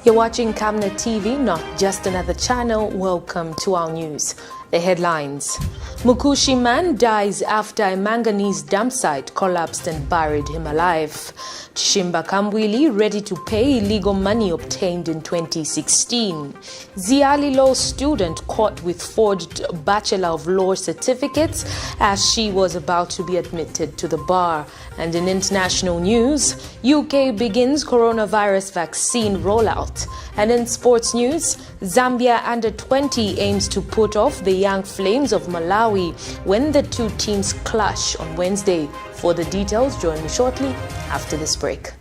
You're watching Camnet TV, not just another channel. Welcome to our news. The headlines. MKUSHI man dies after a manganese dump site collapsed and buried him alive. CHISHIMBA KAMBWILI ready to pay illegal money obtained in 2016. ZIALE law student caught with forged Bachelor of Law certificates as she was about to be admitted to the bar. And in international news, UK begins coronavirus vaccine rollout. And in sports news, Zambia under 20 aims to put off the young flames of Malawi when the two teams clash on Wednesday. For the details, join me shortly after this break.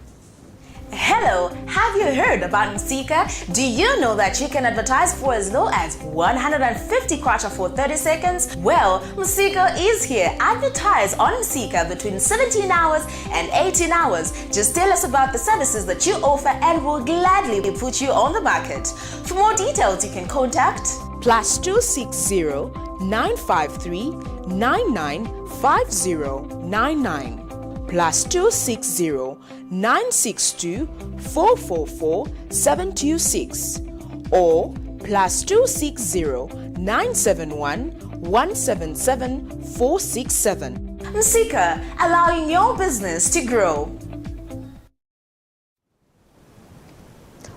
Hello, have you heard about MSika? Do you know that you can advertise for as low as 150 kwacha for 30 seconds? Well, MSika is here. Advertise on MSika between 17 hours and 18 hours. Just tell us about the services that you offer and we'll gladly put you on the market. For more details, you can contact +260 953 995099 +260 962 444 726 or +260 971 177 467. MSika, allowing your business to grow.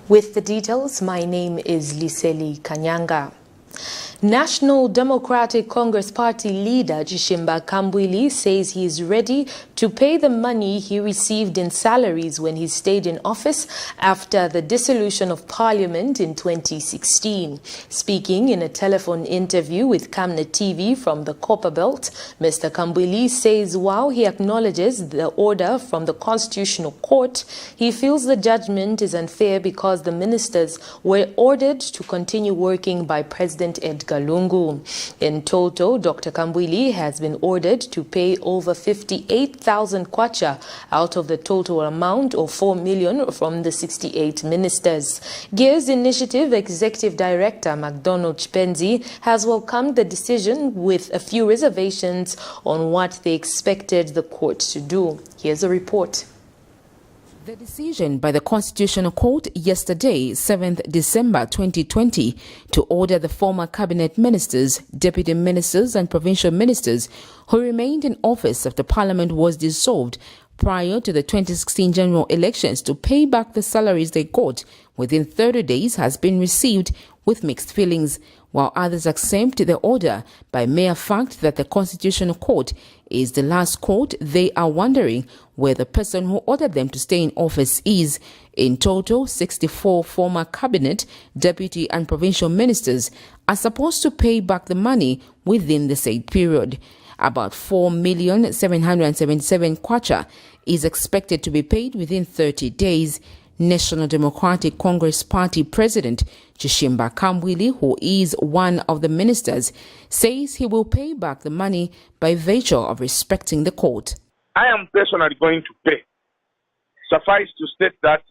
With the details, my name is Liseli Kanyanga. National Democratic Congress Party leader CHISHIMBA KAMBWILI says he is ready to pay the money he received in salaries when he stayed in office after the dissolution of Parliament in 2016. Speaking in a telephone interview with Camnet TV from the Copperbelt, Mr. KAMBWILI says while he acknowledges the order from the Constitutional Court, he feels the judgment is unfair because the ministers were ordered to continue working by President Edgar Lungu. In total, Dr. KAMBWILI has been ordered to pay over 58,000 kwacha out of the total amount of 4 million from the 68 ministers. Gears Initiative Executive Director McDonald Chipenzi has welcomed the decision with a few reservations on what they expected the court to do. Here's a report. The decision by the Constitutional Court yesterday, 7th December 2020, to order the former cabinet ministers, deputy ministers and provincial ministers who remained in office after Parliament was dissolved prior to the 2016 general elections to pay back the salaries they got within 30 days has been received with mixed feelings, while others accept the order by mere fact that the Constitutional Court is the last court. They are wondering where the person who ordered them to stay in office is. In total, 64 former cabinet, deputy and provincial ministers are supposed to pay back the money within the said period. About 4,777,000 kwacha is expected to be paid within 30 days. National Democratic Congress Party President CHISHIMBA KAMBWILI, who is one of the ministers, says he will pay back the money by virtue of respecting the court. I am personally going to pay. Suffice to state that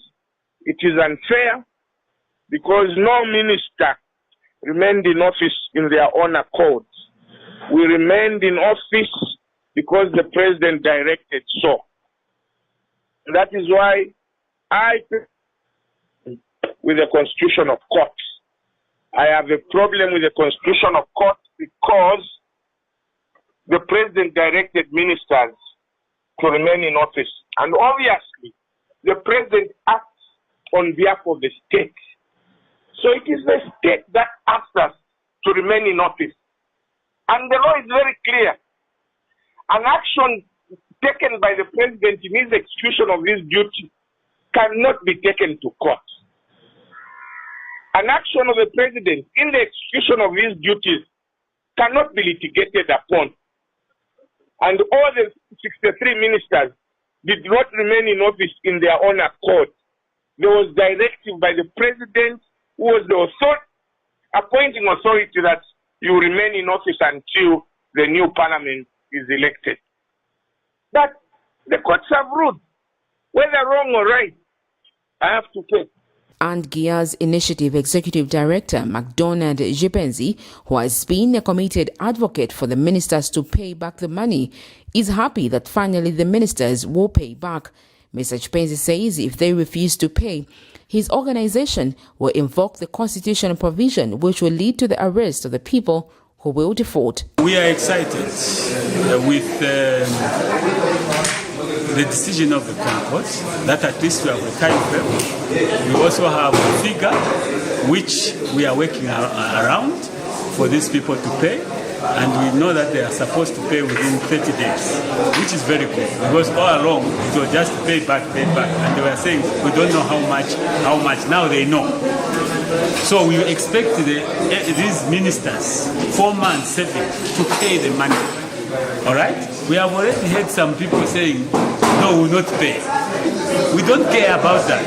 it is unfair because no minister remained in office in their own accord. We remained in office because the president directed so. That is why I with the Constitution of Court. I have a problem with the Constitution of Court because the president directed ministers to remain in office. And obviously, the president acts on behalf of the state. So it is the state that asks us to remain in office. And the law is very clear. An action taken by the president in his execution of his duty cannot be taken to court. An action of the president in the execution of his duties cannot be litigated upon. And all the 63 ministers did not remain in office in their own accord. There was directive by the president, who was the appointing authority, that you remain in office until the new parliament is elected. But the courts have ruled, whether wrong or right, I have to pay. And Gears Initiative Executive Director McDonald Chipenzi, who has been a committed advocate for the ministers to pay back the money, is happy that finally the ministers will pay back. Mr. Chipenzi says if they refuse to pay, his organization will invoke the constitutional provision which will lead to the arrest of the people who will default. We are excited with the decision of the court that at least we have a time frame. We also have a figure which we are working around for these people to pay, and we know that they are supposed to pay within 30 days, which is very good, because all along it was just pay back, and they were saying we don't know how much. Now they know. So we expect these ministers 4 months, 7 to pay the money. All right? We have already heard some people saying, no, we will not pay. We don't care about that.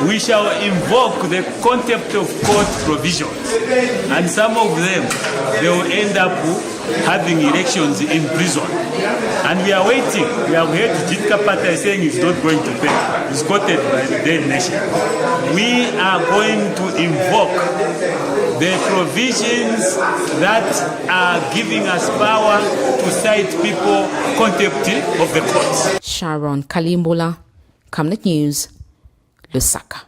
We shall invoke the contempt of court provisions. And some of them, they will end up having elections in prison. And we are waiting. We have heard Jitka Pata saying he's not going to pay. He's quoted by the Daily Nation. We are going to invoke the provisions that are giving us power to cite people contempt of the courts. Sharon Kalimbola, Camnet News, Lusaka.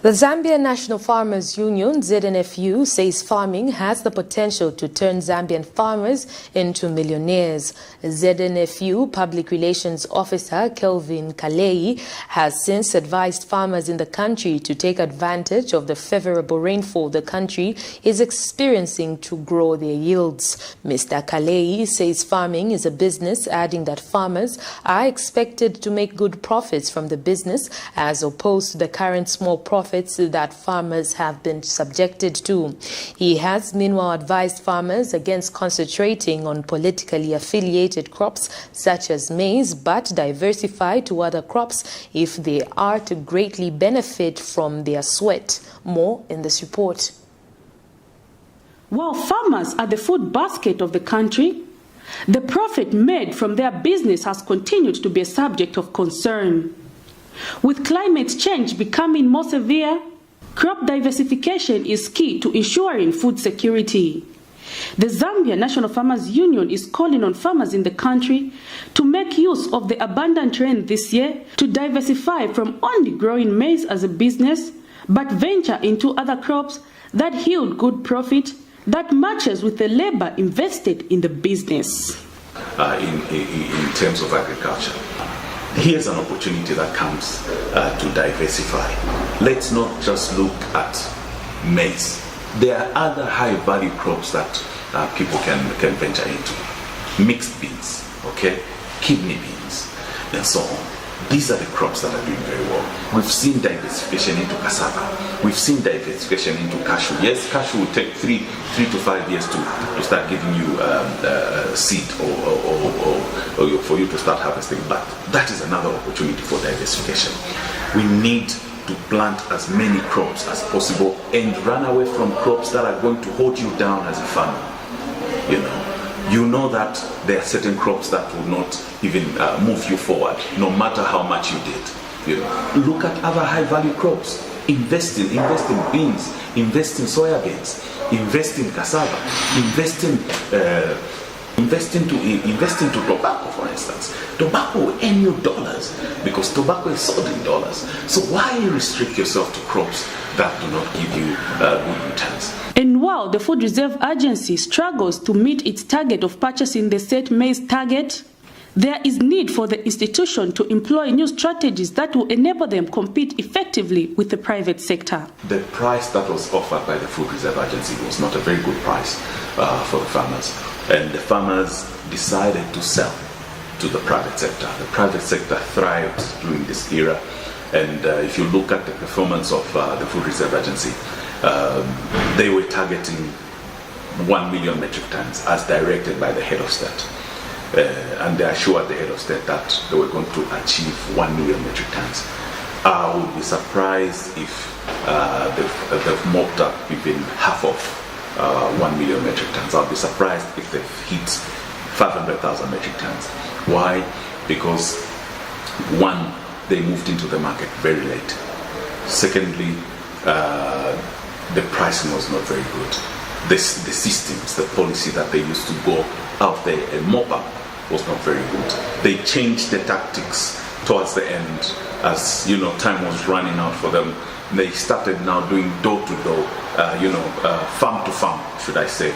The Zambia National Farmers Union, ZNFU, says farming has the potential to turn Zambian farmers into millionaires. ZNFU Public Relations Officer Kelvin Kalei has since advised farmers in the country to take advantage of the favorable rainfall the country is experiencing to grow their yields. Mr. Kalei says farming is a business, adding that farmers are expected to make good profits from the business as opposed to the current small profits that farmers have been subjected to. He has meanwhile advised farmers against concentrating on politically affiliated crops such as maize, but diversify to other crops if they are to greatly benefit from their sweat. More in this report. While farmers are the food basket of the country, the profit made from their business has continued to be a subject of concern. With climate change becoming more severe, crop diversification is key to ensuring food security. The Zambia National Farmers Union is calling on farmers in the country to make use of the abundant rain this year to diversify from only growing maize as a business, but venture into other crops that yield good profit that matches with the labor invested in the business. In terms of agriculture, here's an opportunity that comes to diversify. Let's not just look at maize. There are other high-value crops that people can venture into. Mixed beans, okay, kidney beans, and so on. These are the crops that are doing very well. We've seen diversification into cassava. We've seen diversification into cashew. Yes, cashew will take 3 to 5 years to start giving you seed or for you to start harvesting. But that is another opportunity for diversification. We need to plant as many crops as possible and run away from crops that are going to hold you down as a farmer. You know that there are certain crops that will not even move you forward, no matter how much you did. Look at other high-value crops. Invest in beans, invest in soya beans, invest in cassava, invest into tobacco, for instance. Tobacco will earn you dollars because tobacco is sold in dollars. So why restrict yourself to crops that do not give you good returns? And while the Food Reserve Agency struggles to meet its target of purchasing the set maize target, there is need for the institution to employ new strategies that will enable them compete effectively with the private sector. The price that was offered by the Food Reserve Agency was not a very good price for the farmers. And the farmers decided to sell to the private sector. The private sector thrived during this era. And if you look at the performance of the Food Reserve Agency, they were targeting 1 million metric tons as directed by the head of state. And they assured the head of state that they were going to achieve 1 million metric tons. I would be surprised if they've mopped up even half of 1 million metric tons. I'll be surprised if they've hit 500,000 metric tons. Why? Because one, they moved into the market very late. Secondly, the pricing was not very good. The systems, the policy that they used to go out there and mop up was not very good. They changed the tactics towards the end as time was running out for them. They started now doing door-to-door, farm-to-farm, should I say,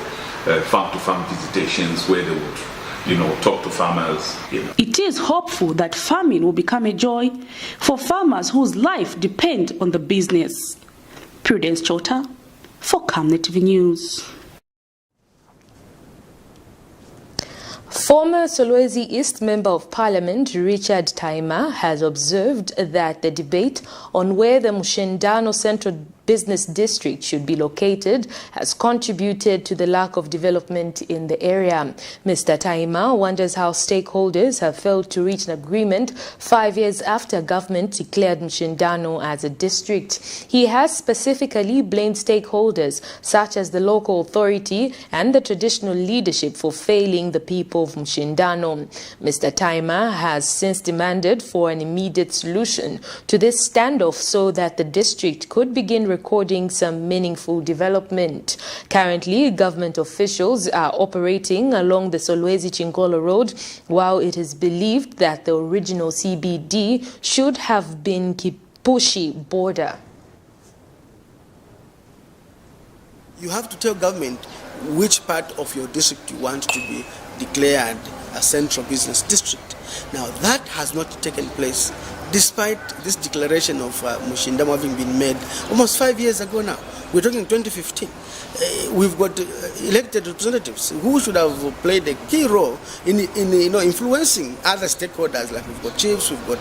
farm-to-farm visitations where they would talk to farmers. It is hopeful that farming will become a joy for farmers whose life depends on the business. Prudence Chota for Camnet TV News. Former Solwezi East Member of Parliament Richard Taima has observed that the debate on where the Mushindano Central Business District should be located has contributed to the lack of development in the area. Mr. Taima wonders how stakeholders have failed to reach an agreement 5 years after government declared Mushindano as a district. He has specifically blamed stakeholders such as the local authority and the traditional leadership for failing the people of Mushindano. Mr. Taima has since demanded for an immediate solution to this standoff so that the district could begin recording some meaningful development. Currently, government officials are operating along the Solwezi-Chingolo Road, while it is believed that the original CBD should have been Kipushi border. You have to tell government which part of your district you want to be declared a central business district. Now that has not taken place, despite this declaration of Mushindamo having been made almost 5 years ago now. We're talking 2015. We've got elected representatives who should have played a key role in influencing other stakeholders. Like we've got chiefs, we've got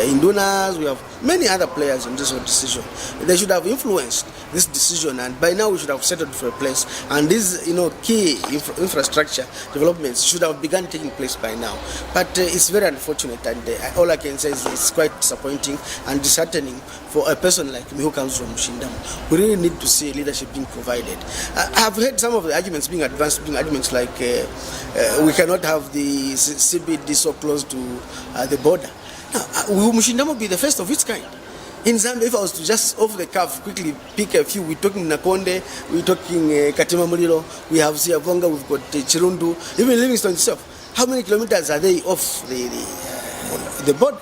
indunas, we have many other players in this whole decision. They should have influenced this decision, and by now we should have settled for a place. And these key infrastructure developments should have begun taking place by now. But it's very unfortunate, and all I can say is it's quite disappointing and disheartening for a person like me who comes from Mushindamo. We really need to see leadership being provided. I've heard some of the arguments being advanced, arguments like we cannot have the CBD so close to the border. Now, will Mushindamo be the first of its kind? In Zambia, if I was to just off the cuff quickly pick a few, we're talking Nakonde, we're talking Katima Mulilo, we have Siavonga, we've got Chirundu, even Livingstone itself. How many kilometers are they off the border?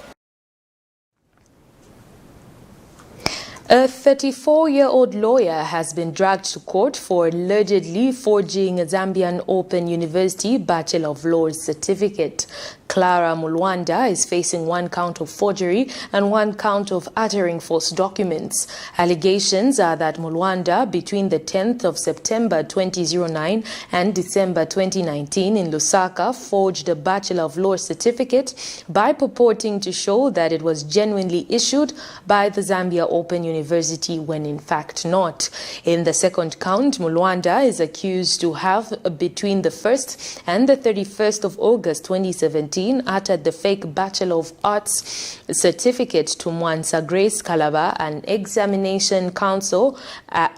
A 34-year-old lawyer has been dragged to court for allegedly forging a Zambian Open University Bachelor of Laws certificate. Clara Mulwanda is facing 1 count of forgery and 1 count of uttering false documents. Allegations are that Mulwanda, between the 10th of September 2009 and December 2019 in Lusaka, forged a Bachelor of Laws certificate by purporting to show that it was genuinely issued by the Zambia Open University when in fact not. In the second count, Mulwanda is accused to have, between the 1st and the 31st of August 2017, uttered the fake Bachelor of Arts certificate to Mwansa Grace Kalaba, an examination council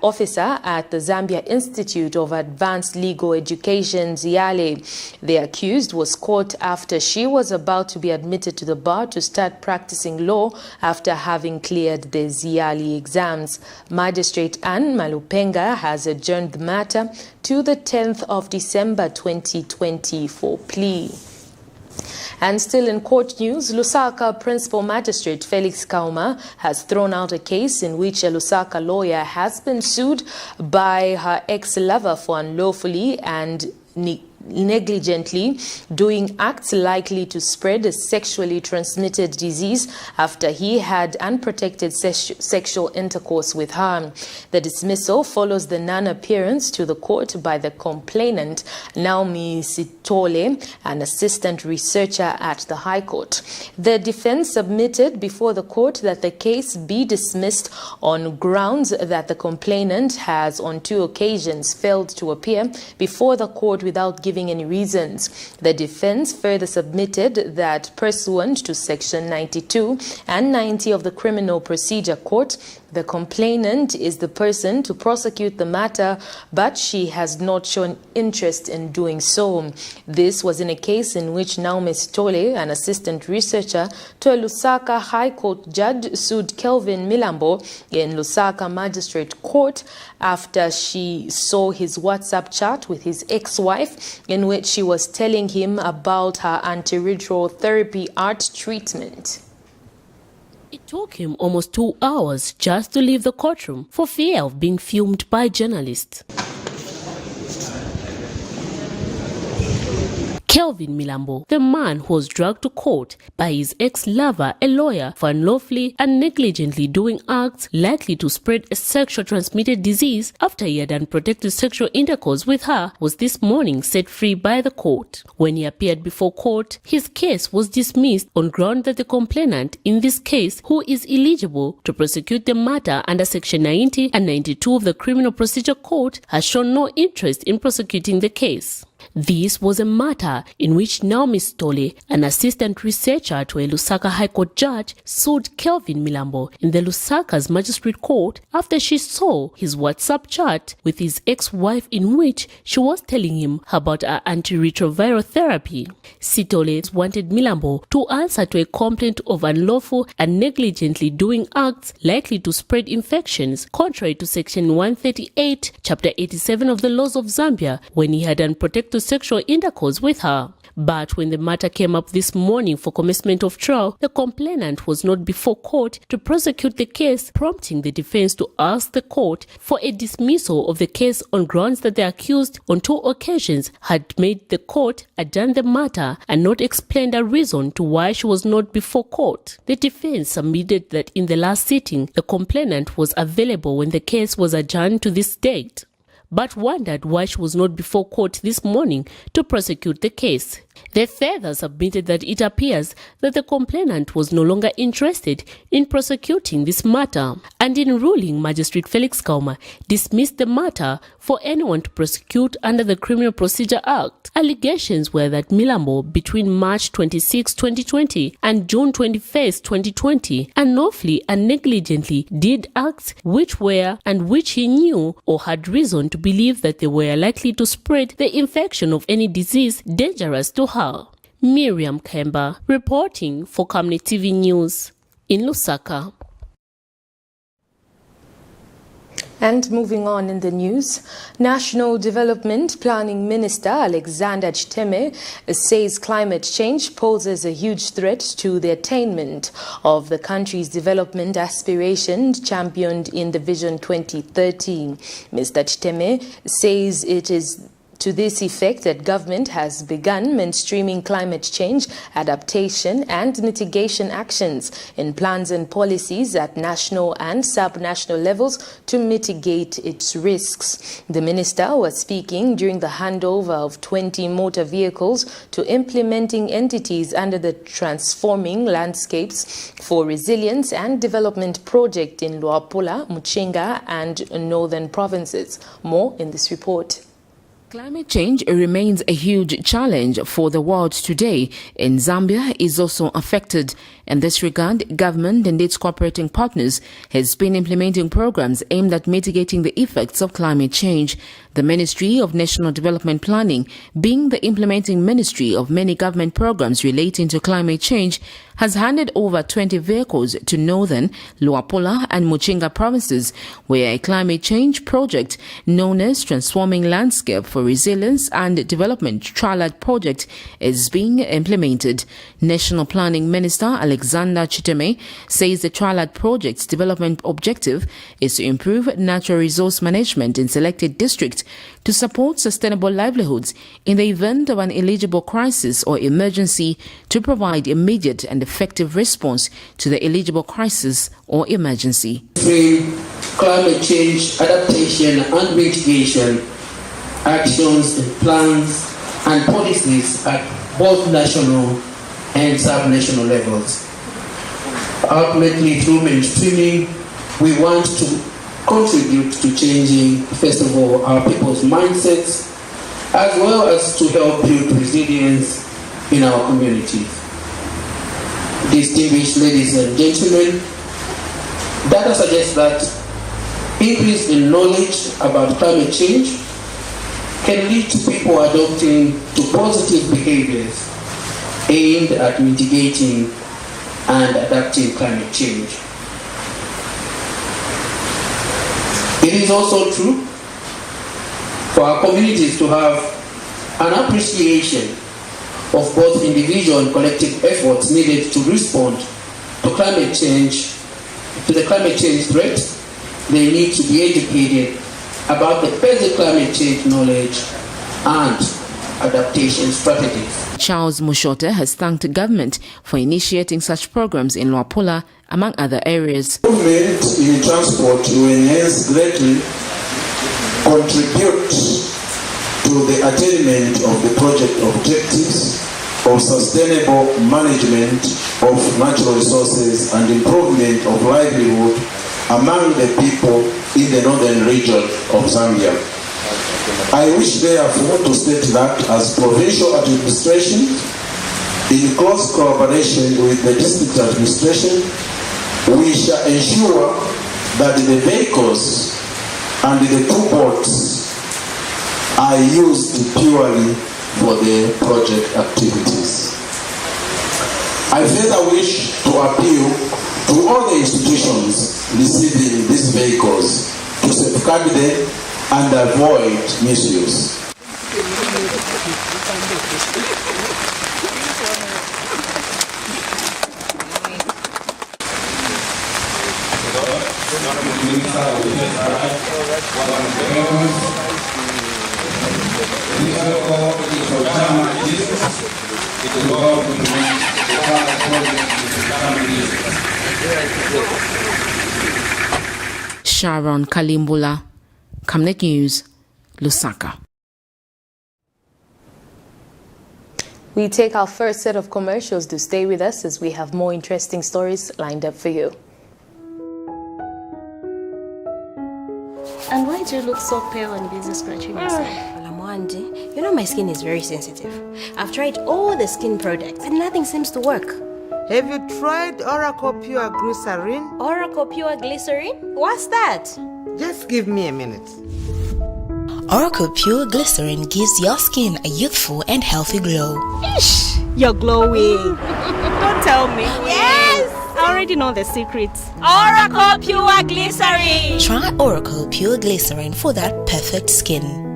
officer at the Zambia Institute of Advanced Legal Education, ZIALE. The accused was caught after she was about to be admitted to the bar to start practicing law after having cleared the ZIALE exams. Magistrate Anne Malupenga has adjourned the matter to the 10th of December 2020 for plea. And still in court news, Lusaka Principal Magistrate Felix Kauma has thrown out a case in which a Lusaka lawyer has been sued by her ex-lover for unlawfully and negligently doing acts likely to spread a sexually transmitted disease after he had unprotected sexual intercourse with her. The dismissal follows the non-appearance to the court by the complainant, Naomi Sitole, an assistant researcher at the High Court. The defense submitted before the court that the case be dismissed on grounds that the complainant has on 2 occasions failed to appear before the court without giving any reasons. The defense further submitted that pursuant to Section 92 and 90 of the Criminal Procedure Court, The complainant is the person to prosecute the matter, but she has not shown interest in doing so. This was in a case in which Naomi Sithole, an assistant researcher to a Lusaka High Court judge, sued Kelvin Milambo in Lusaka Magistrate Court after she saw his WhatsApp chat with his ex-wife in which she was telling him about her antiretroviral therapy art treatment. It took him almost 2 hours just to leave the courtroom for fear of being filmed by journalists. Kelvin Milambo, the man who was dragged to court by his ex-lover, a lawyer, for unlawfully and negligently doing acts likely to spread a sexually transmitted disease after he had unprotected sexual intercourse with her, was this morning set free by the court. When he appeared before court, his case was dismissed on ground that the complainant in this case, who is eligible to prosecute the matter under Section 90 and 92 of the Criminal Procedure Code, has shown no interest in prosecuting the case. This was a matter in which Naomi Sithole, an assistant researcher to a Lusaka High Court judge, sued Kelvin Milambo in the Lusaka's Magistrate Court after she saw his WhatsApp chat with his ex-wife in which she was telling him about her antiretroviral therapy. Sithole wanted Milambo to answer to a complaint of unlawful and negligently doing acts likely to spread infections, contrary to Section 138, Chapter 87 of the laws of Zambia, when he had unprotected sexual intercourse with her. But when the matter came up this morning for commencement of trial, the complainant was not before court to prosecute the case, prompting the defense to ask the court for a dismissal of the case on grounds that the accused on 2 occasions had made the court adjourn the matter and not explained a reason to why she was not before court. The defense submitted that in the last sitting, the complainant was available when the case was adjourned to this date, but wondered why she was not before court this morning to prosecute the case. They further submitted that it appears that the complainant was no longer interested in prosecuting this matter, and in ruling, Magistrate Felix Kauma dismissed the matter for anyone to prosecute under the Criminal Procedure Act. Allegations were that Milambo, between March 26, 2020 and June 21, 2020, unlawfully and negligently did acts which were and which he knew or had reason to believe that they were likely to spread the infection of any disease dangerous to her. Miriam Kemba reporting for Camnet TV News in Lusaka. And moving on in the news, National Development Planning Minister Alexander Chiteme says climate change poses a huge threat to the attainment of the country's development aspirations championed in the Vision 2030. Mr. Chiteme says it is to this effect that government has begun mainstreaming climate change adaptation and mitigation actions in plans and policies at national and sub-national levels to mitigate its risks. The minister was speaking during the handover of 20 motor vehicles to implementing entities under the Transforming Landscapes for Resilience and Development project in Luapula, Muchinga and northern provinces. More in this report. Climate change remains a huge challenge for the world today, and Zambia is also affected. In this regard, government and its cooperating partners has been implementing programs aimed at mitigating the effects of climate change. The Ministry of National Development Planning, being the implementing ministry of many government programs relating to climate change, has handed over 20 vehicles to northern, Luapula and Muchinga provinces, where a climate change project known as Transforming Landscape for Resilience and Development TRALAD project is being implemented. National Planning Minister Alexander Chiteme says the TRALAD project's development objective is to improve natural resource management in selected districts to support sustainable livelihoods in the event of an eligible crisis or emergency, to provide immediate and effective response to the eligible crisis or emergency. Climate change adaptation and mitigation actions and plans and policies at both national and sub-national levels. Ultimately, through mainstreaming, we want to contribute to changing, first of all, our people's mindsets, as well as to help build resilience in our communities. Distinguished ladies and gentlemen, Data suggests that increase in knowledge about climate change can lead to people adopting to positive behaviors aimed at mitigating and adapting climate change. It is also true for our communities to have an appreciation of both individual and collective efforts needed to respond to climate change, to the climate change threat. They need to be educated about the basic climate change knowledge and adaptation strategies. Charles Mushote has thanked the government for initiating such programs in Luapula, among other areas. Movement in transport will enhance greatly, contribute to the attainment of the project objectives of sustainable management of natural resources and improvement of livelihood among the people in the northern region of Zambia. I wish therefore to state that as provincial administration, in close collaboration with the district administration, we shall ensure that the vehicles and the two boats are used purely for the project activities. I further wish to appeal to all the institutions receiving these vehicles to safeguard them and avoid misuse. Sharon Kalimbula, Camnet News, Lusaka. We take our first set of commercials. To stay with us as we have more interesting stories lined up for you. And why do you look so pale and busy scratching yourself? Alamwandi, you know my skin is very sensitive. I've tried all the skin products and nothing seems to work. Have you tried Oracle Pure Glycerin? Oracle Pure Glycerin? What's that? Just give me a minute. Oracle Pure Glycerin gives your skin a youthful and healthy glow. Ish, you're glowing. Don't tell me. Yes! I already know the secrets. Oracle Pure Glycerin! Try Oracle Pure Glycerin for that perfect skin.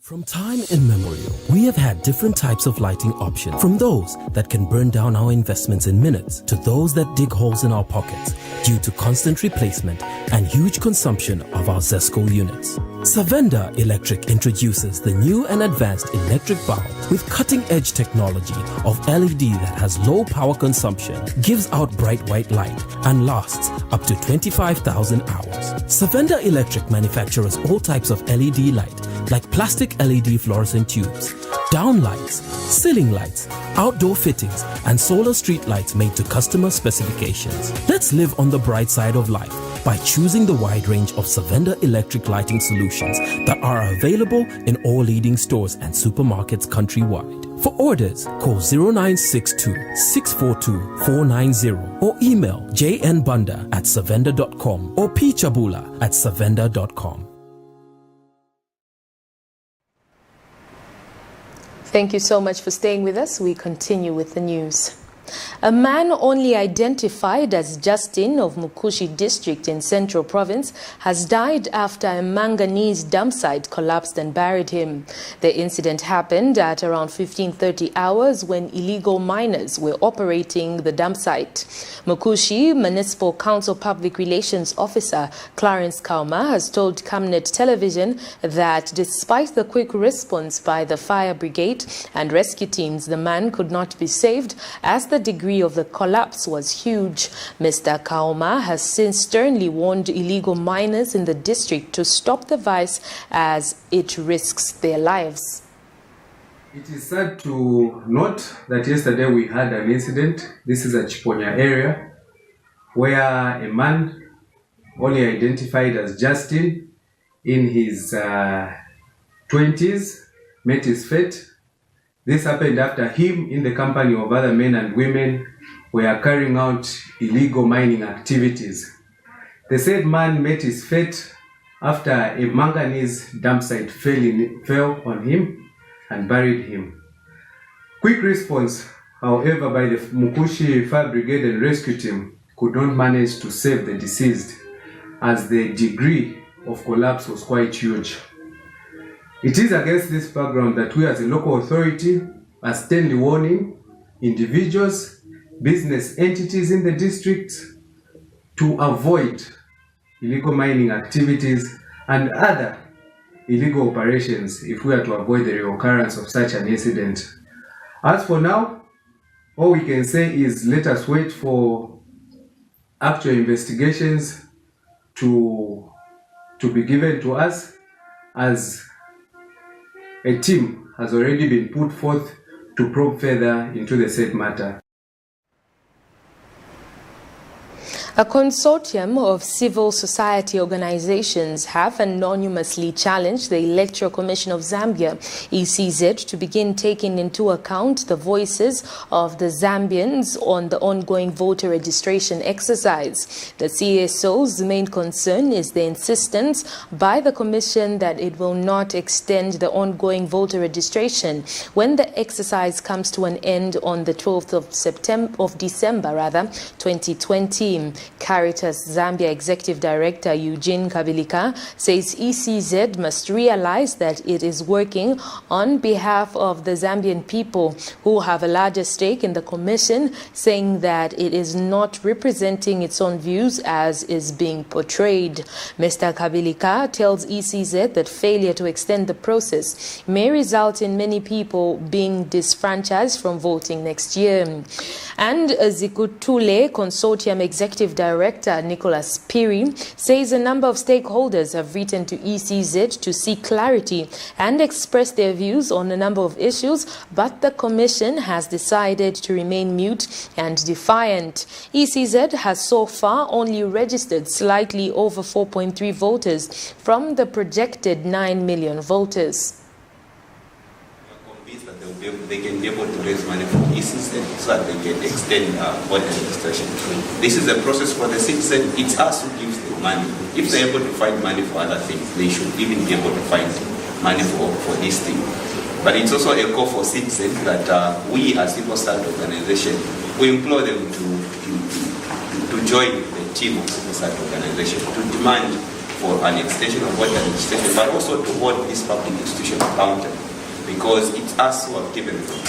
From time immemorial, we have had different types of lighting options, from those that can burn down our investments in minutes to those that dig holes in our pockets due to constant replacement and huge consumption of our ZESCO units. Savenda Electric introduces the new and advanced electric bulb with cutting-edge technology of LED that has low power consumption, gives out bright white light, and lasts up to 25,000 hours. Savenda Electric manufactures all types of LED light, like plastic LED fluorescent tubes, down lights, ceiling lights, outdoor fittings, and solar street lights made to customer specifications. Let's live on the bright side of life by choosing the wide range of Savenda electric lighting solutions that are available in all leading stores and supermarkets countrywide. For orders, call 0962 642 490 or email jnbunda@savenda.com or pchabula@savenda.com. Thank you so much for staying with us. We continue with the news. A man only identified as Justin of MKUSHI district in Central Province has died after a manganese dump site collapsed and buried him. The incident happened at around 15:30 hours when illegal miners were operating the dump site. MKUSHI Municipal Council Public Relations Officer Clarence Kauma has told Camnet Television that despite the quick response by the fire brigade and rescue teams, the man could not be saved as the degree of the collapse was huge. Mr. Kauma has since sternly warned illegal miners in the district to stop the vice as it risks their lives. It is sad to note that yesterday we had an incident. This is a Chiponya area where a man only identified as Justin in his 20s met his fate. This happened after him, in the company of other men and women, were carrying out illegal mining activities. The said man met his fate after a manganese dump site fell on him and buried him. Quick response, however, by the MKUSHI Fire Brigade and Rescue Team could not manage to save the deceased, as the degree of collapse was quite huge. It is against this background that we as a local authority are sternly warning individuals, business entities in the district to avoid illegal mining activities and other illegal operations if we are to avoid the reoccurrence of such an incident. As for now, all we can say is let us wait for actual investigations to be given to us, as a team has already been put forth to probe further into the said matter. A consortium of civil society organizations have anonymously challenged the Electoral Commission of Zambia, ECZ, to begin taking into account the voices of the Zambians on the ongoing voter registration exercise. The CSO's main concern is the insistence by the Commission that it will not extend the ongoing voter registration when the exercise comes to an end on the 12th of December 2020. Caritas Zambia Executive Director Eugene Kabilika says ECZ must realize that it is working on behalf of the Zambian people who have a larger stake in the commission, saying that it is not representing its own views as is being portrayed. Mr. Kabilika tells ECZ that failure to extend the process may result in many people being disfranchised from voting next year. And Zikutule Consortium Executive Director Nicholas Piri says a number of stakeholders have written to ECZ to seek clarity and express their views on a number of issues, but the Commission has decided to remain mute and defiant. ECZ has so far only registered slightly over 4.3 voters from the projected 9 million voters. They can be able to raise money from ECZ so that they can extend voter registration. This is a process for the citizen. It's us who gives the money. If they're able to find money for other things, they should even be able to find money for this thing. But it's also a call for citizens that we as civil society organization, we implore them to join the team of civil society organization to demand for an extension of voter registration, but also to hold this public institution accountable. Because it's us who have given them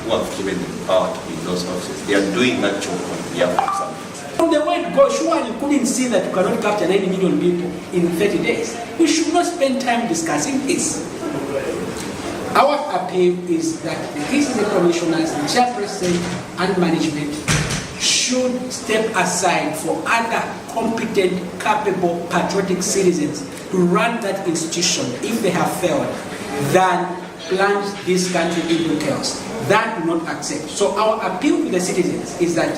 power to be in those offices. They are doing that job on behalf of something. From the word go, sure, you couldn't see that you cannot capture 90 million people in 30 days. We should not spend time discussing this. Our appeal is that the ECZ commissioners, the chairperson and management should step aside for other competent, capable, patriotic citizens to run that institution if they have failed, than plunge this country into chaos. That we not accept. So our appeal to the citizens is that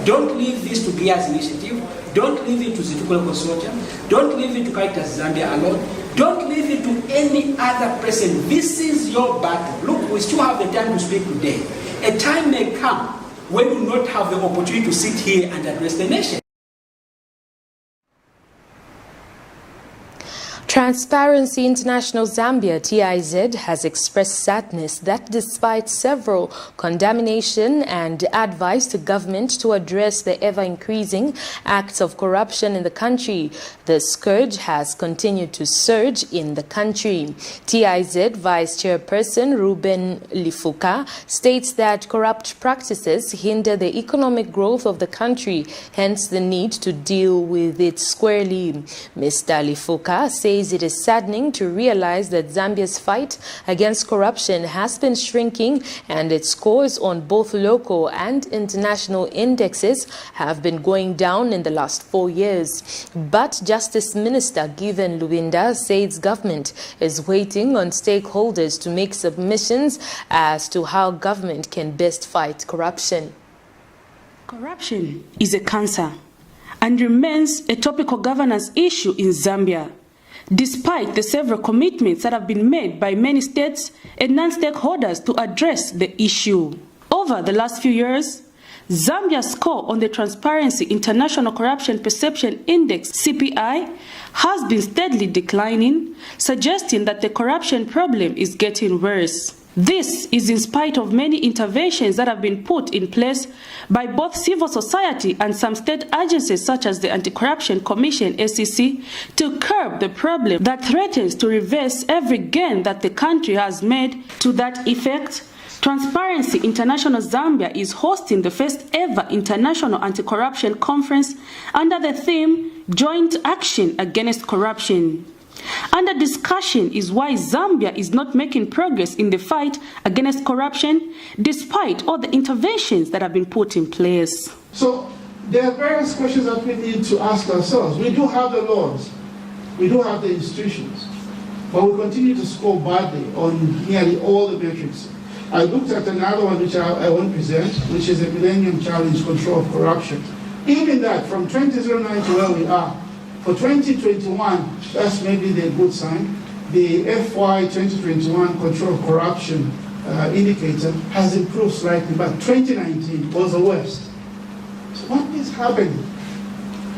don't leave this to BIA's initiative, don't leave it to Zitukula Consortium, don't leave it to Caritas Zambia alone, don't leave it to any other person. This is your battle. Look, we still have the time to speak today. A time may come when we will not have the opportunity to sit here and address the nation. Transparency International Zambia, TIZ, has expressed sadness that despite several condemnation and advice to government to address the ever-increasing acts of corruption in the country, the scourge has continued to surge in the country. TIZ Vice Chairperson Ruben Lifuka states that corrupt practices hinder the economic growth of the country, hence the need to deal with it squarely. Mr. Lifuka says it is saddening to realize that Zambia's fight against corruption has been shrinking and its scores on both local and international indexes have been going down in the last 4 years. But Justice Minister Given Lubinda says government is waiting on stakeholders to make submissions as to how government can best fight corruption. Corruption is a cancer and remains a topical governance issue in Zambia, despite the several commitments that have been made by many states and non-stakeholders to address the issue. Over the last few years, Zambia's score on the Transparency International Corruption Perception Index, CPI, has been steadily declining, suggesting that the corruption problem is getting worse. This is in spite of many interventions that have been put in place by both civil society and some state agencies such as the Anti-Corruption Commission, SEC, to curb the problem that threatens to reverse every gain that the country has made. To that effect, Transparency International Zambia is hosting the first ever International Anti-Corruption Conference under the theme Joint Action Against Corruption. Under discussion is why Zambia is not making progress in the fight against corruption despite all the interventions that have been put in place. So there are various questions that we need to ask ourselves. We do have the laws, we do have the institutions, but we continue to score badly on nearly all the metrics. I looked at another one which I won't present, which is the Millennium Challenge Control of Corruption. Even that, from 2009 to where we are, for 2021, that's maybe the good sign. The FY 2021 Control of Corruption indicator has improved slightly, but 2019 was the worst. So what is happening?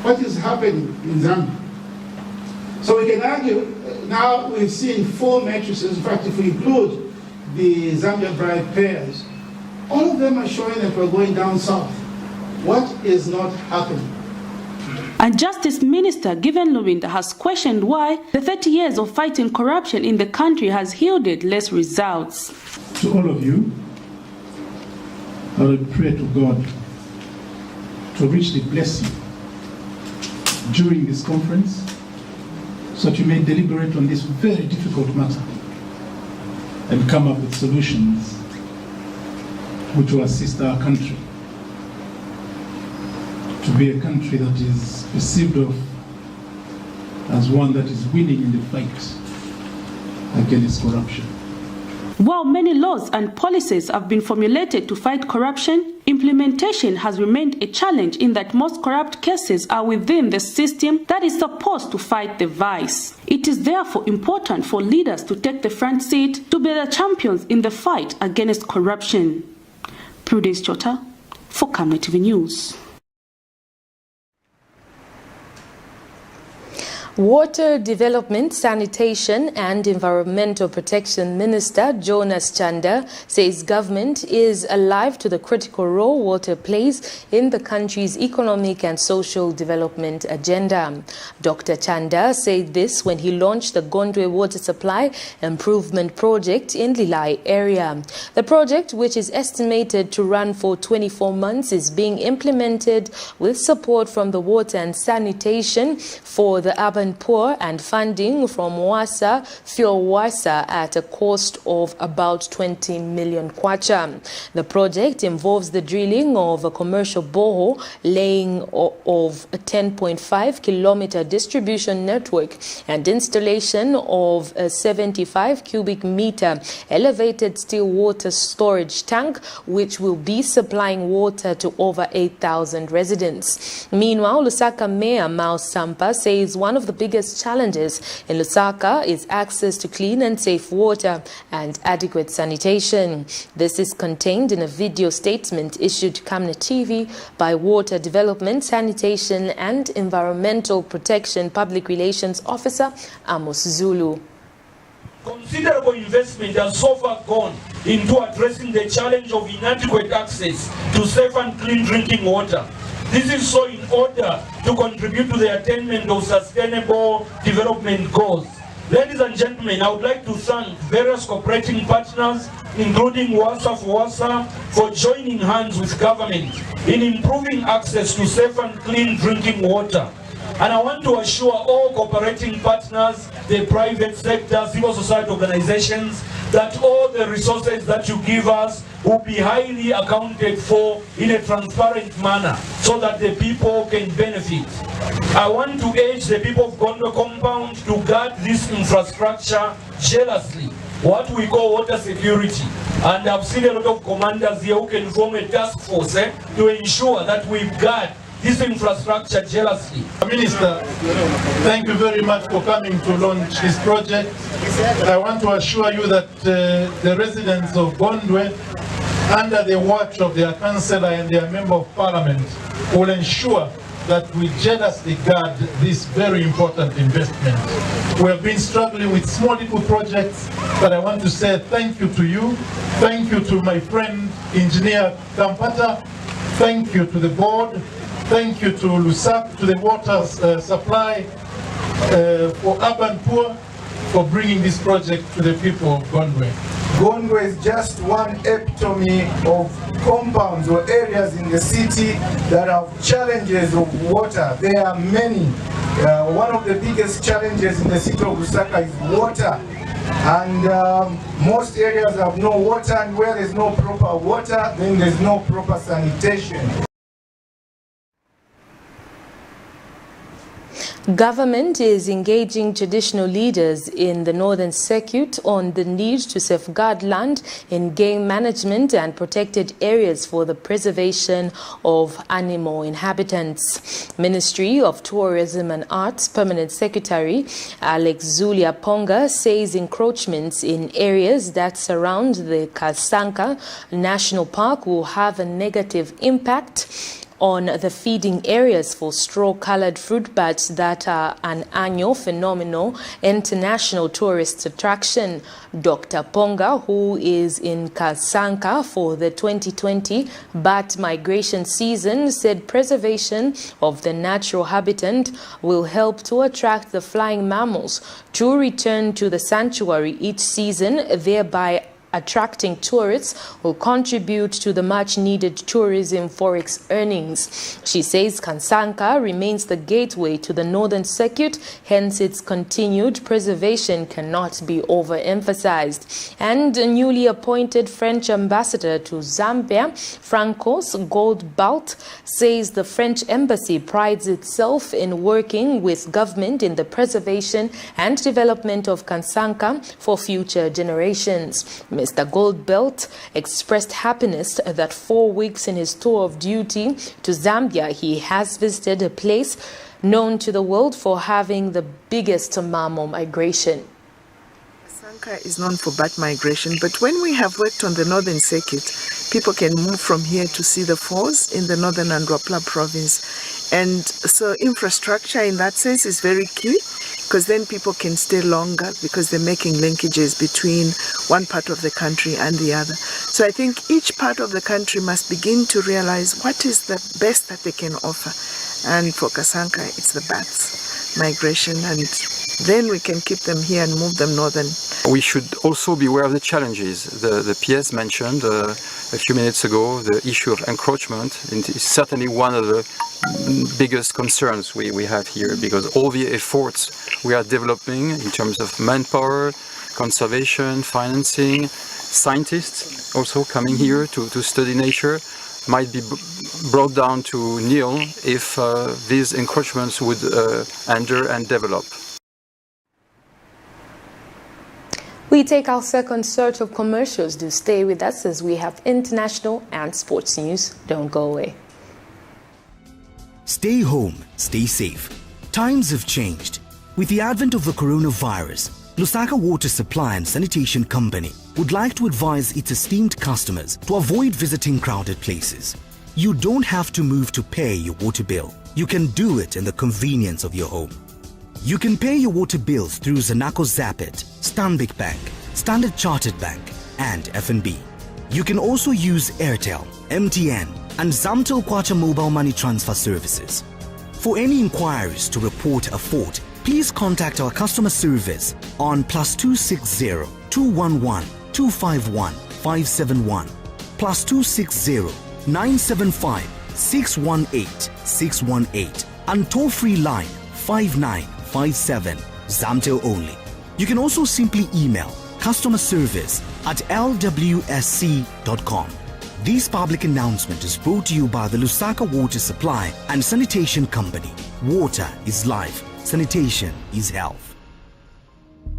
What is happening in Zambia? So we can argue, now we've seen 4 matrices. In fact, if we include the Zambia bribe payers, all of them are showing that we're going down south. What is not happening? And Justice Minister Given Lubinda has questioned why the 30 years of fighting corruption in the country has yielded less results. To all of you, I will pray to God to richly bless you during this conference so that you may deliberate on this very difficult matter and come up with solutions which will assist our country to be a country that is perceived of as one that is winning in the fight against corruption. While many laws and policies have been formulated to fight corruption, implementation has remained a challenge in that most corrupt cases are within the system that is supposed to fight the vice. It is therefore important for leaders to take the front seat to be the champions in the fight against corruption. Prudence Chota for Camnet TV News. Water Development, Sanitation and Environmental Protection Minister Jonas Chanda says government is alive to the critical role water plays in the country's economic and social development agenda. Dr. Chanda said this when he launched the Gondwe Water Supply Improvement Project in Lilai area. The project, which is estimated to run for 24 months, is being implemented with support from the Water and Sanitation for the urban poor and funding from WASA, Fuel WASA at a cost of about 20 million kwacha. The project involves the drilling of a commercial borehole, laying of a 10.5 kilometer distribution network and installation of a 75 cubic meter elevated still water storage tank, which will be supplying water to over 8,000 residents. Meanwhile, Lusaka Mayor Mao Sampa says one of the biggest challenges in Lusaka is access to clean and safe water and adequate sanitation. This is contained in a video statement issued to Camnet TV by Water Development, Sanitation and Environmental Protection Public Relations Officer Amos Zulu. Considerable investment has so far gone into addressing the challenge of inadequate access to safe and clean drinking water. This is so in order to contribute to the attainment of sustainable development goals. Ladies and gentlemen, I would like to thank various cooperating partners, including WASA for WASA, for joining hands with government in improving access to safe and clean drinking water. And I want to assure all cooperating partners, the private sector, civil society organizations, that all the resources that you give us will be highly accounted for in a transparent manner so that the people can benefit. I want to urge the people of Gondo compound to guard this infrastructure jealously, what we call water security. And I've seen a lot of commanders here who can form a task force to ensure that we guard this infrastructure jealously. Minister, thank you very much for coming to launch this project. I want to assure you that the residents of Gondwe under the watch of their councillor and their member of parliament, will ensure that we jealously guard this very important investment. We have been struggling with small little projects, but I want to say thank you to you. Thank you to my friend, Engineer Kampata. Thank you to the board. Thank you to LUSAC, to the water supply for urban poor, for bringing this project to the people of Gondwe. Gondwe is just one epitome of compounds or areas in the city that have challenges of water. There are many. One of the biggest challenges in the city of Lusaka is water. And most areas have no water, and where there's no proper water, then there's no proper sanitation. Government is engaging traditional leaders in the Northern Circuit on the need to safeguard land in game management and protected areas for the preservation of animal inhabitants. Ministry of Tourism and Arts Permanent Secretary Alex Zulia Ponga says encroachments in areas that surround the Kasanka National Park will have a negative impact on the feeding areas for straw-colored fruit bats that are an annual phenomenal international tourist attraction. Dr. Ponga, who is in Kasanka for the 2020 bat migration season, said preservation of the natural habitat will help to attract the flying mammals to return to the sanctuary each season, thereby attracting tourists will contribute to the much-needed tourism forex earnings. She says Kasanka remains the gateway to the Northern Circuit, hence its continued preservation cannot be overemphasized. And a newly appointed French ambassador to Zambia, Francos Goldbalt, says the French embassy prides itself in working with government in the preservation and development of Kasanka for future generations. Mr. Goldbelt expressed happiness that 4 weeks in his tour of duty to Zambia, he has visited a place known to the world for having the biggest mammal migration. Kasanka is known for bat migration, but when we have worked on the Northern Circuit, people can move from here to see the falls in the Northern Andwapla province. And so infrastructure in that sense is very key, because then people can stay longer because they're making linkages between one part of the country and the other. So I think each part of the country must begin to realize what is the best that they can offer. And for Kasanka, it's the bats migration, and then we can keep them here and move them northern. We should also be aware of the challenges. The PS mentioned a few minutes ago, the issue of encroachment is certainly one of the biggest concerns we have here, because all the efforts we are developing in terms of manpower, conservation, financing, scientists also coming here to study nature might be brought down to nil if these encroachments would enter and develop. We take our second set of commercials. Do stay with us as we have international and sports news. Don't go away. Stay home, stay safe. Times have changed. With the advent of the coronavirus, Lusaka Water Supply and Sanitation Company would like to advise its esteemed customers to avoid visiting crowded places. You don't have to move to pay your water bill. You can do it in the convenience of your home. You can pay your water bills through Zanaco Zapit, Stanbic Bank, Standard Chartered Bank, and FNB. You can also use Airtel, MTN, and Zamtel Kwacha mobile money transfer services. For any inquiries to report a fault, please contact our customer service on +260 211 251 571, +260 975 618 618, and toll-free line 5957, Zamtel only. You can also simply email customerservice@lwsc.com. This public announcement is brought to you by the Lusaka Water Supply and Sanitation Company. Water is life. Sanitation is health.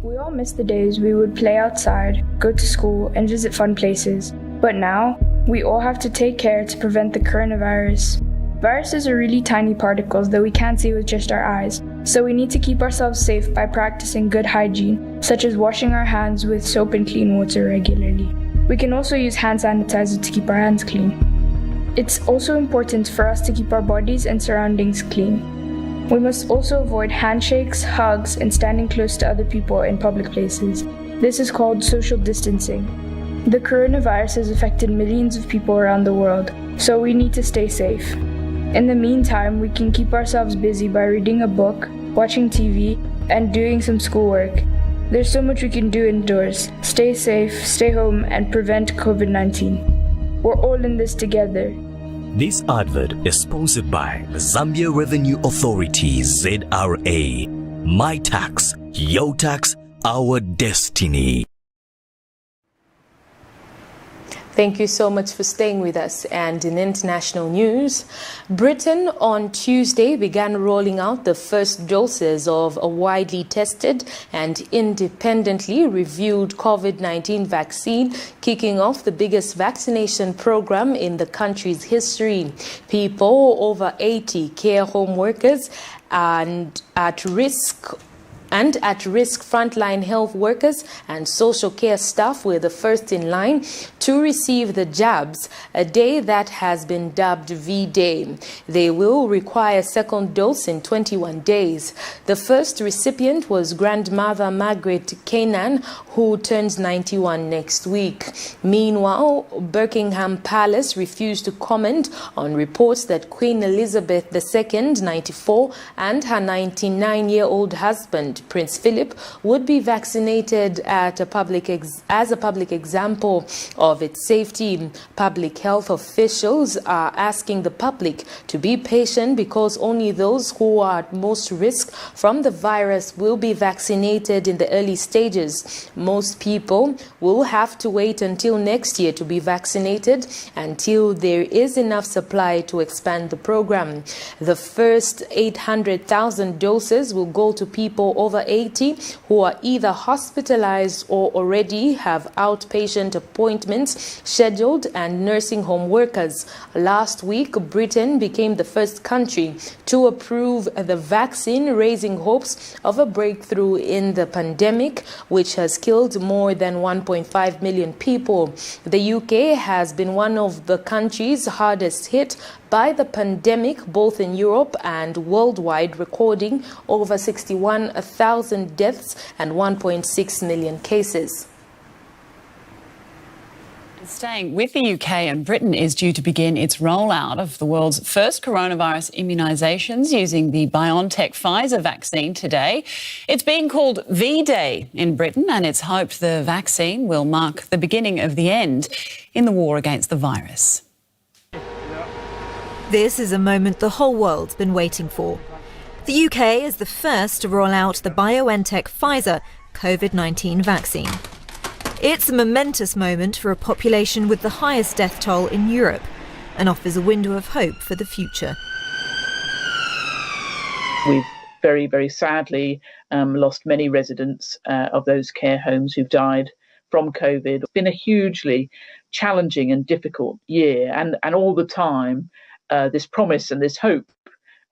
We all miss the days we would play outside, go to school, and visit fun places. But now, we all have to take care to prevent the coronavirus. Viruses are really tiny particles that we can't see with just our eyes, so we need to keep ourselves safe by practicing good hygiene, such as washing our hands with soap and clean water regularly. We can also use hand sanitizer to keep our hands clean. It's also important for us to keep our bodies and surroundings clean. We must also avoid handshakes, hugs, and standing close to other people in public places. This is called social distancing. The coronavirus has affected millions of people around the world, so we need to stay safe. In the meantime, we can keep ourselves busy by reading a book, watching TV, and doing some schoolwork. There's so much we can do indoors. Stay safe, stay home, and prevent COVID-19. We're all in this together. This advert is sponsored by the Zambia Revenue Authority, ZRA. My tax, your tax, our destiny. Thank you so much for staying with us. And in international news, Britain on Tuesday began rolling out the first doses of a widely tested and independently reviewed COVID-19 vaccine, kicking off the biggest vaccination program in the country's history. People over 80, care home workers, and at-risk frontline health workers and social care staff were the first in line to receive the jabs, a day that has been dubbed V-Day. They will require a second dose in 21 days. The first recipient was Grandmother Margaret Keenan, who turns 91 next week. Meanwhile, Buckingham Palace refused to comment on reports that Queen Elizabeth II, 94, and her 99-year-old husband, Prince Philip, would be vaccinated as a public example of its safety. Public health officials are asking the public to be patient because only those who are at most risk from the virus will be vaccinated in the early stages. Most people will have to wait until next year to be vaccinated until there is enough supply to expand the program. The first 800,000 doses will go to people over 80 who are either hospitalized or already have outpatient appointments scheduled, and nursing home workers. Last week, Britain became the first country to approve the vaccine, raising hopes of a breakthrough in the pandemic, which has killed more than 1.5 million people. The UK has been one of the countries hardest hit by the pandemic, both in Europe and worldwide, recording over 61,000 deaths and 1.6 million cases. Staying with the UK, and Britain is due to begin its rollout of the world's first coronavirus immunisations using the BioNTech Pfizer vaccine today. It's being called V-Day in Britain, and it's hoped the vaccine will mark the beginning of the end in the war against the virus. This is a moment the whole world's been waiting for. The UK is the first to roll out the BioNTech Pfizer COVID-19 vaccine. It's a momentous moment for a population with the highest death toll in Europe and offers a window of hope for the future. We've very, very sadly lost many residents of those care homes who've died from COVID. It's been a hugely challenging and difficult year, and all the time this promise and this hope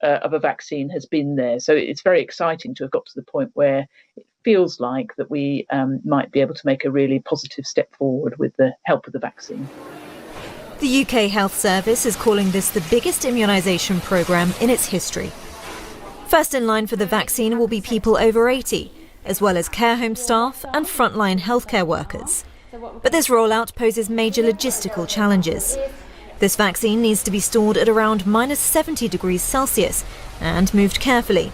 of a vaccine has been there. So it's very exciting to have got to the point where it feels like that we might be able to make a really positive step forward with the help of the vaccine. The UK Health Service is calling this the biggest immunisation programme in its history. First in line for the vaccine will be people over 80, as well as care home staff and frontline healthcare workers. But this rollout poses major logistical challenges. This vaccine needs to be stored at around -70 degrees Celsius and moved carefully,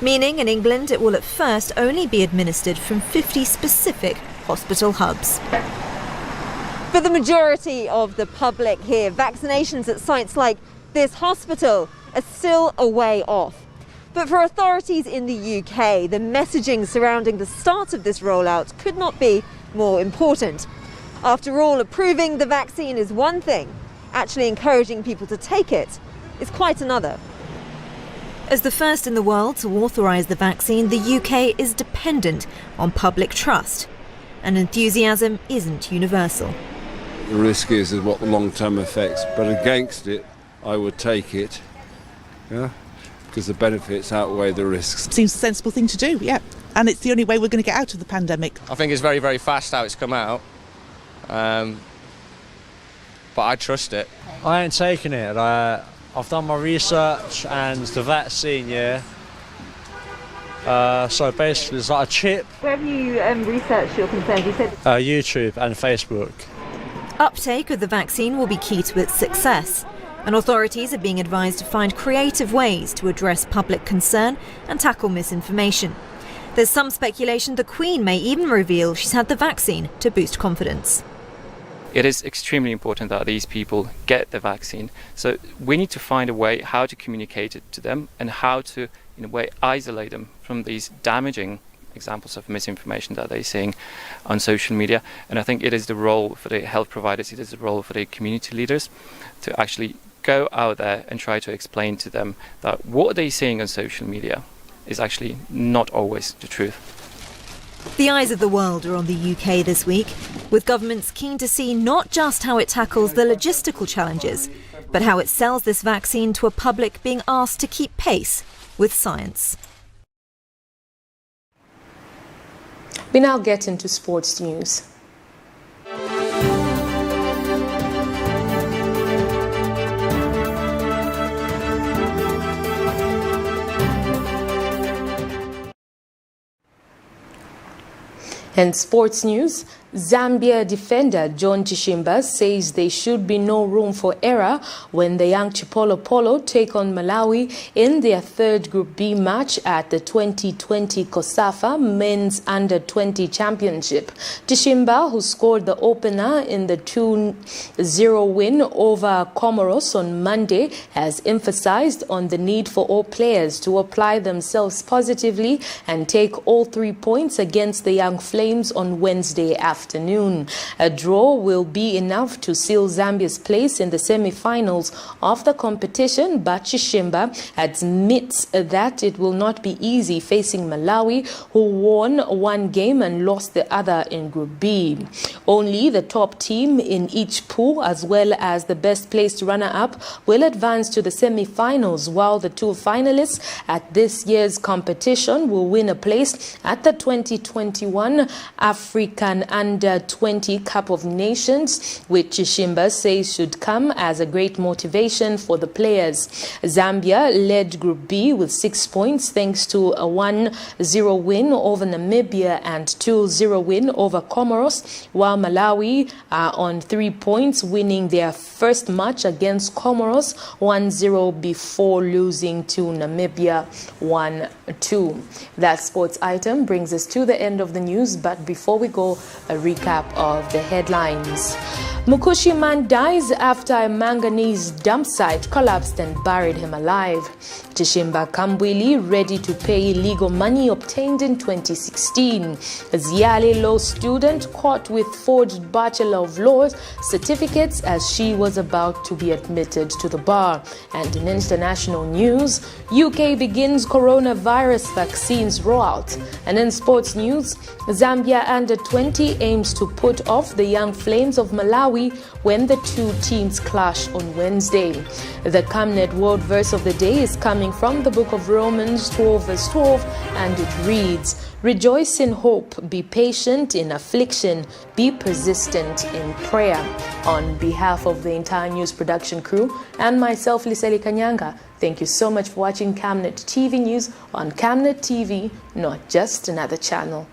meaning in England it will at first only be administered from 50 specific hospital hubs. For the majority of the public here, vaccinations at sites like this hospital are still a way off. But for authorities in the UK, the messaging surrounding the start of this rollout could not be more important. After all, approving the vaccine is one thing, actually encouraging people to take it is quite another. As the first in the world to authorise the vaccine, the UK is dependent on public trust, and enthusiasm isn't universal. The risk is what the long-term effects, but against it, I would take it, because the benefits outweigh the risks. Seems a sensible thing to do, yeah, and it's the only way we're going to get out of the pandemic. I think it's very, very fast how it's come out. but I trust it. I ain't taking it. I've done my research and the vaccine, yeah. So basically it's like a chip. Where have you researched your concerns? You said YouTube and Facebook. Uptake of the vaccine will be key to its success, and authorities are being advised to find creative ways to address public concern and tackle misinformation. There's some speculation the Queen may even reveal she's had the vaccine to boost confidence. It is extremely important that these people get the vaccine. So we need to find a way how to communicate it to them and how to, in a way, isolate them from these damaging examples of misinformation that they're seeing on social media. And I think it is the role for the health providers, it is the role for the community leaders to actually go out there and try to explain to them that what they're seeing on social media is actually not always the truth. The eyes of the world are on the UK this week, with governments keen to see not just how it tackles the logistical challenges, but how it sells this vaccine to a public being asked to keep pace with science. We now get into sports news. In sports news, Zambia defender John CHISHIMBA says there should be no room for error when the young Chipolo take on Malawi in their third Group B match at the 2020 COSAFA Men's Under-20 Championship. CHISHIMBA, who scored the opener in the 2-0 win over Comoros on Monday, has emphasized on the need for all players to apply themselves positively and take all 3 points against the Young Flames on Wednesday afternoon. A draw will be enough to seal Zambia's place in the semi-finals of the competition, but CHISHIMBA admits that it will not be easy facing Malawi, who won one game and lost the other in Group B. Only the top team in each pool, as well as the best placed runner-up, will advance to the semi-finals, while the two finalists at this year's competition will win a place at the 2021 African Under-20 Cup of Nations, which CHISHIMBA says should come as a great motivation for the players. Zambia led Group B with 6 points thanks to a 1-0 win over Namibia and 2-0 win over Comoros, while Malawi are on 3 points, winning their first match against Comoros 1-0 before losing to Namibia 1-2. That sports item brings us to the end of the news, but before we go, a recap of the headlines. MKUSHI man dies after a manganese dump site collapsed and buried him alive. CHISHIMBA KAMBWILI ready to pay illegal money obtained in 2016. A ZIALE law student caught with forged Bachelor of Laws certificates as she was about to be admitted to the bar. And in international news, UK begins coronavirus vaccines rollout. And in sports news, Zambia Under-20 aims to put off the Young Flames of Malawi when the two teams clash on Wednesday. The Camnet word verse of the day is coming from the book of Romans 12 verse 12, and it reads, "Rejoice in hope, be patient in affliction, be persistent in prayer." On behalf of the entire news production crew and myself, Liseli Kanyanga, thank you so much for watching Camnet TV News on Camnet TV, not just another channel.